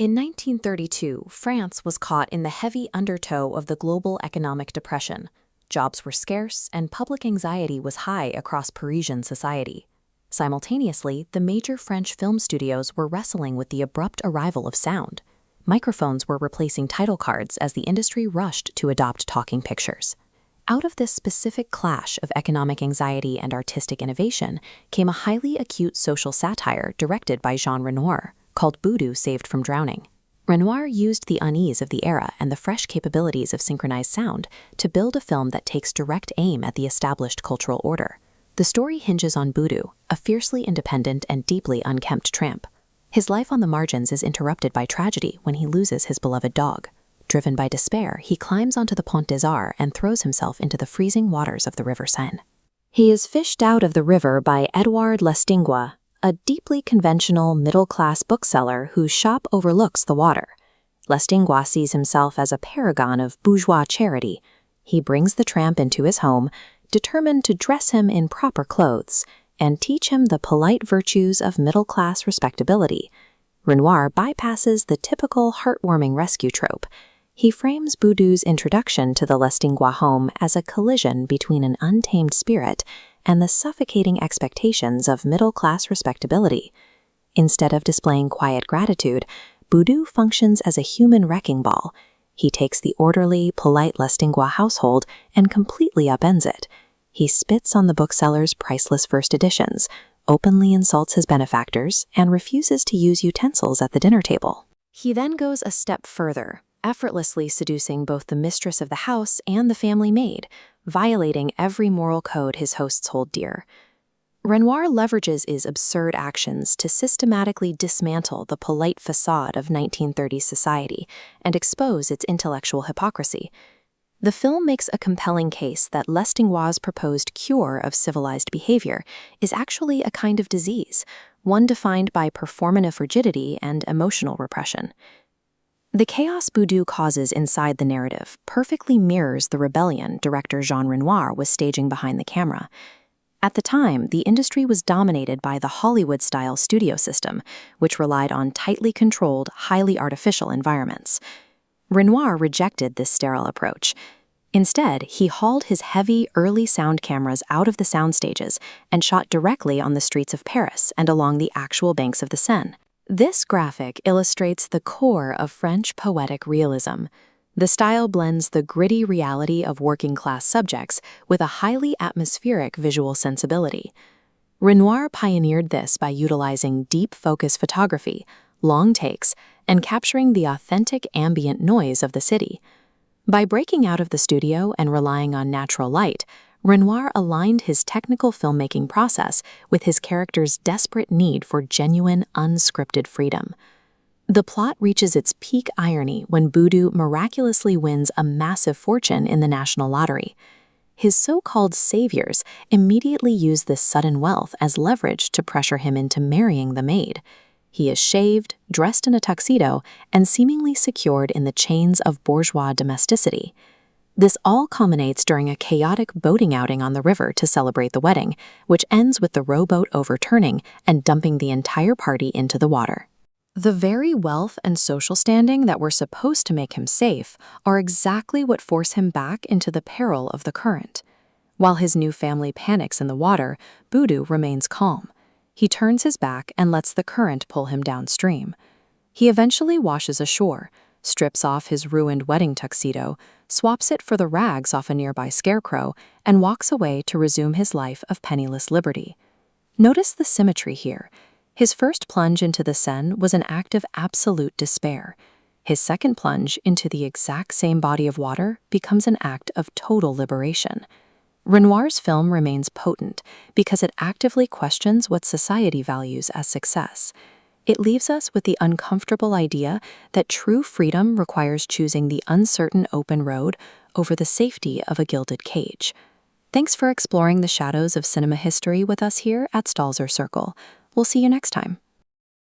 In 1932, France was caught in the heavy undertow of the global economic depression. Jobs were scarce, and public anxiety was high across Parisian society. Simultaneously, the major French film studios were wrestling with the abrupt arrival of sound. Microphones were replacing title cards as the industry rushed to adopt talking pictures. Out of this specific clash of economic anxiety and artistic innovation came a highly acute social satire directed by Jean Renoir, called Boudu Saved from Drowning. Renoir used the unease of the era and the fresh capabilities of synchronized sound to build a film that takes direct aim at the established cultural order. The story hinges on Boudu, a fiercely independent and deeply unkempt tramp. His life on the margins is interrupted by tragedy when he loses his beloved dog. Driven by despair, he climbs onto the Pont des Arts and throws himself into the freezing waters of the River Seine. He is fished out of the river by Edouard Lestingua, a deeply conventional middle-class bookseller whose shop overlooks the water. Lestingua sees himself as a paragon of bourgeois charity. He brings the tramp into his home, determined to dress him in proper clothes and teach him the polite virtues of middle-class respectability. Renoir bypasses the typical heartwarming rescue trope. He frames Boudu's introduction to the Lestingua home as a collision between an untamed spirit and the suffocating expectations of middle-class respectability. Instead of displaying quiet gratitude, Boudu functions as a human wrecking ball. He takes the orderly, polite Lestingua household and completely upends it. He spits on the bookseller's priceless first editions, openly insults his benefactors, and refuses to use utensils at the dinner table. He then goes a step further, effortlessly seducing both the mistress of the house and the family maid, violating every moral code his hosts hold dear. Renoir leverages his absurd actions to systematically dismantle the polite facade of 1930s society and expose its intellectual hypocrisy. The film makes a compelling case that Lestingua's proposed cure of civilized behavior is actually a kind of disease, one defined by performative rigidity and emotional repression. The chaos Boudu causes inside the narrative perfectly mirrors the rebellion director Jean Renoir was staging behind the camera. At the time, the industry was dominated by the Hollywood-style studio system, which relied on tightly controlled, highly artificial environments. Renoir rejected this sterile approach. Instead, he hauled his heavy, early sound cameras out of the sound stages and shot directly on the streets of Paris and along the actual banks of the Seine. This graphic illustrates the core of French poetic realism. The style blends the gritty reality of working-class subjects with a highly atmospheric visual sensibility. Renoir pioneered this by utilizing deep focus photography, long takes, and capturing the authentic ambient noise of the city. By breaking out of the studio and relying on natural light, Renoir aligned his technical filmmaking process with his character's desperate need for genuine, unscripted freedom. The plot reaches its peak irony when Boudu miraculously wins a massive fortune in the national lottery. His so-called saviors immediately use this sudden wealth as leverage to pressure him into marrying the maid. He is shaved, dressed in a tuxedo, and seemingly secured in the chains of bourgeois domesticity. This all culminates during a chaotic boating outing on the river to celebrate the wedding, which ends with the rowboat overturning and dumping the entire party into the water. The very wealth and social standing that were supposed to make him safe are exactly what force him back into the peril of the current. While his new family panics in the water, Boudu remains calm. He turns his back and lets the current pull him downstream. He eventually washes ashore, strips off his ruined wedding tuxedo, swaps it for the rags off a nearby scarecrow, and walks away to resume his life of penniless liberty. Notice the symmetry here. His first plunge into the Seine was an act of absolute despair. His second plunge into the exact same body of water becomes an act of total liberation. Renoir's film remains potent because it actively questions what society values as success. It leaves us with the uncomfortable idea that true freedom requires choosing the uncertain open road over the safety of a gilded cage. Thanks for exploring the shadows of cinema history with us here at Stalzer Circle. We'll see you next time.